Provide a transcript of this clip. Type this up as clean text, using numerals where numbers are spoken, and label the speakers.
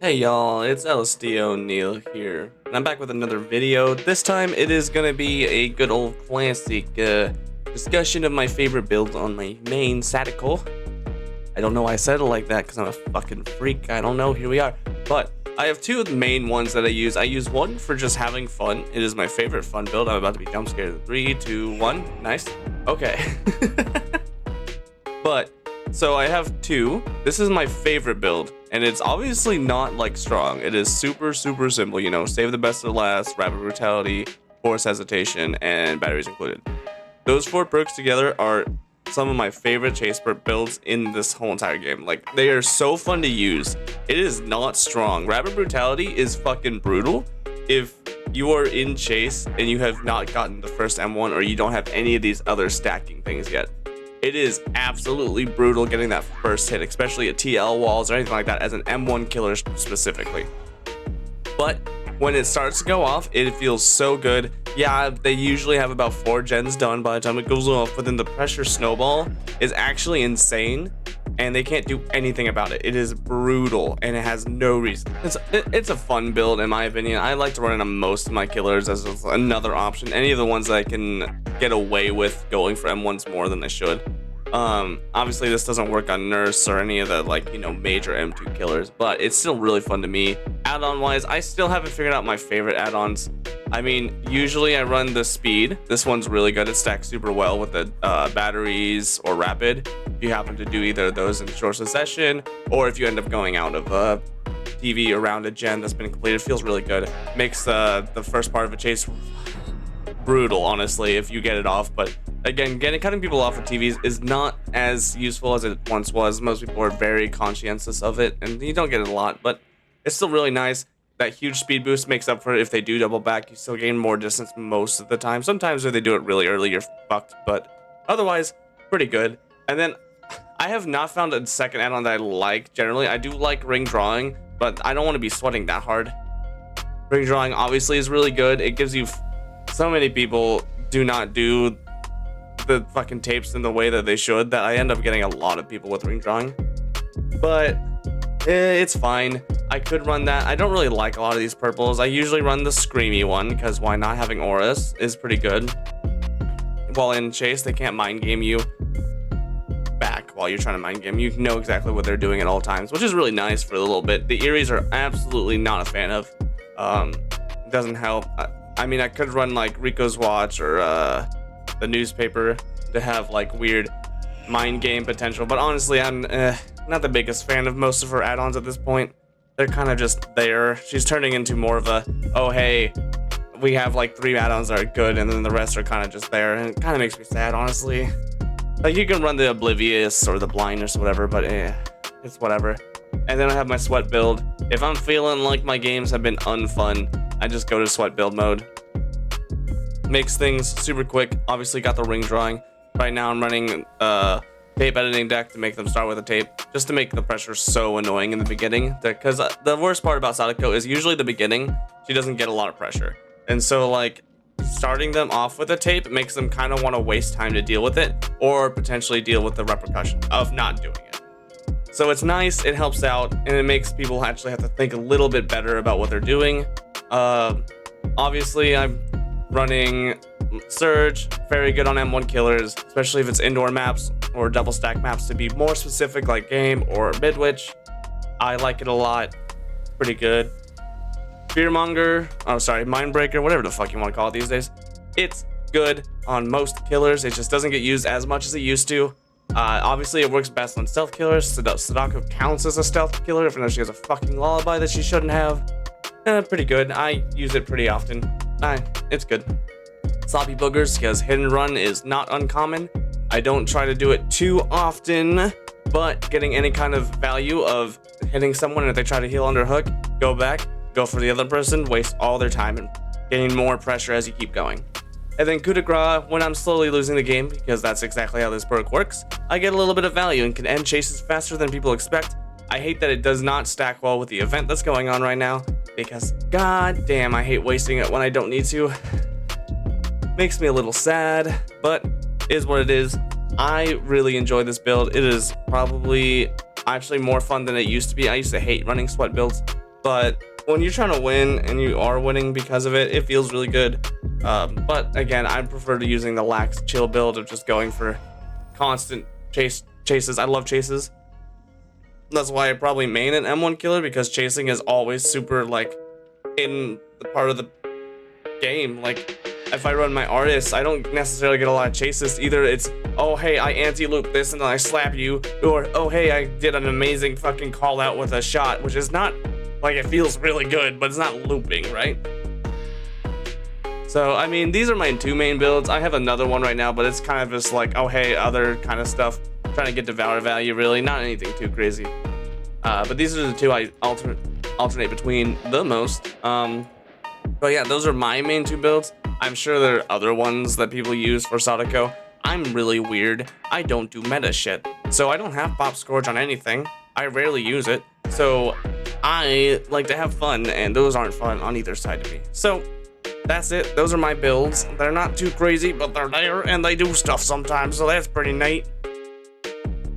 Speaker 1: Hey y'all, it's LSD O'Neil here, and I'm back with another video. This time it is gonna be a good old classic discussion of my favorite build on my main Sadako. I don't know why I said it like that because I'm a fucking freak. I don't know, here we are. But I have two of the main ones that I use. I use one for just having fun. It is my favorite fun build. I'm about to be jump scared. 3, 2, 1. Nice. Okay. But so I have two. This is my favorite build, and it's obviously not like strong. It is super simple, you know, save the best for last, rapid brutality, force hesitation, and batteries included. Those 4 perks together are some of my favorite chase perk builds in this whole entire game. Like, they are so fun to use. It is not strong. Rapid brutality is fucking brutal if you are in chase and you have not gotten the first M1 or you don't have any of these other stacking things yet. It is absolutely brutal getting that first hit, especially at TL walls or anything like that, as an M1 killer specifically. But when it starts to go off, it feels so good. Yeah, they usually have about 4 gens done by the time it goes off, but then the pressure snowball is actually insane, and they can't do anything about it. It is brutal, and it has no reason. It's a fun build, in my opinion. I like to run it on most of my killers as another option. Any of the ones that I can get away with going for M1s more than they should. Obviously this doesn't work on Nurse or any of the, like, you know, major M2 killers, but it's still really fun to me. Add-on wise, I still haven't figured out my favorite add-ons. I mean, usually I run the speed. This one's really good. It stacks super well with the batteries or rapid. If you happen to do either of those in short succession, or if you end up going out of TV around a gen that's been completed, it feels really good. Makes the first part of a chase brutal, honestly, if you get it off. But again, cutting people off of TVs is not as useful as it once was. Most people are very conscientious of it, and you don't get it a lot, but it's still really nice. That huge speed boost makes up for it. If they do double back, you still gain more distance most of the time. Sometimes if they do it really early, you're fucked, but otherwise, pretty good. And then I have not found a second add-on that I like generally. I do like ring drawing, but I don't want to be sweating that hard. Ring drawing obviously is really good. It gives you so many people do not do the fucking tapes in the way that they should, that I end up getting a lot of people with ring drawing. But it's fine. I could run that. I don't really like a lot of these purples. I usually run the screamy one, because why not? Having auras is pretty good. While in chase, they can't mind game you back while you're trying to mind game. You know exactly what they're doing at all times, which is really nice for a little bit. The Eries are absolutely not a fan of. It doesn't help. I mean, I could run like Rico's Watch or the newspaper to have like weird mind game potential, but honestly, I'm not the biggest fan of most of her add-ons at this point. They're kind of just there. She's turning into more of a, oh hey, we have like 3 add-ons that are good, and then the rest are kind of just there, and it kind of makes me sad, honestly. Like, you can run the Oblivious or the Blindness or whatever, but it's whatever. And then I have my sweat build. If I'm feeling like my games have been unfun, I just go to sweat build mode. Makes things super quick. Obviously got the ring drawing. Right now I'm running tape editing deck to make them start with a tape, just to make the pressure so annoying in the beginning. Because the worst part about Sadako is usually the beginning, she doesn't get a lot of pressure. And so, like, starting them off with a tape makes them kind of want to waste time to deal with it, or potentially deal with the repercussion of not doing it. So it's nice, it helps out, and it makes people actually have to think a little bit better about what they're doing. Obviously, I'm running Surge, very good on M1 killers, especially if it's indoor maps or double stack maps, to be more specific, like Game or Midwich. I like it a lot. Pretty good. Fearmonger, Mindbreaker, whatever the fuck you want to call it these days. It's good on most killers. It just doesn't get used as much as it used to. Obviously, it works best on stealth killers. Sadako counts as a stealth killer, even though she has a fucking lullaby that she shouldn't have. Pretty good. I use it pretty often. It's good. Sloppy boogers, because hit and run is not uncommon. I don't try to do it too often, but getting any kind of value of hitting someone, and if they try to heal under hook, go back, go for the other person, waste all their time, and gain more pressure as you keep going. And then coup de grace, when I'm slowly losing the game, because that's exactly how this perk works, I get a little bit of value and can end chases faster than people expect. I hate that it does not stack well with the event that's going on right now, because god damn, I hate wasting it when I don't need to. Makes me a little sad, but is what it is. I really enjoy this build. It is probably actually more fun than it used to be. I used to hate running sweat builds. but when you're trying to win and you are winning because of it, it feels really good. But again, I prefer to using the lax chill build of just going for constant chases. I love chases. That's why I probably main an M1 killer, because chasing is always super like in the part of the game. Like if I run my artist, I don't necessarily get a lot of chases. Either it's, oh hey, I anti-loop this and then I slap you, or oh hey, I did an amazing fucking call out with a shot, which is not like, it feels really good, but it's not looping, right? So I mean, these are my two main builds. I have another one right now, but it's kind of just like, oh hey, other kind of stuff, trying to get Devourer value, really not anything too crazy. But these are the two I alternate between the most. But yeah, those are my main two builds. I'm sure there are other ones that people use for Sadako. I'm really weird. I don't do meta shit. So I don't have Pop Scourge on anything. I rarely use it. So I like to have fun, and those aren't fun on either side of me. So that's it. Those are my builds. They're not too crazy, but they're there, and they do stuff sometimes, so that's pretty neat.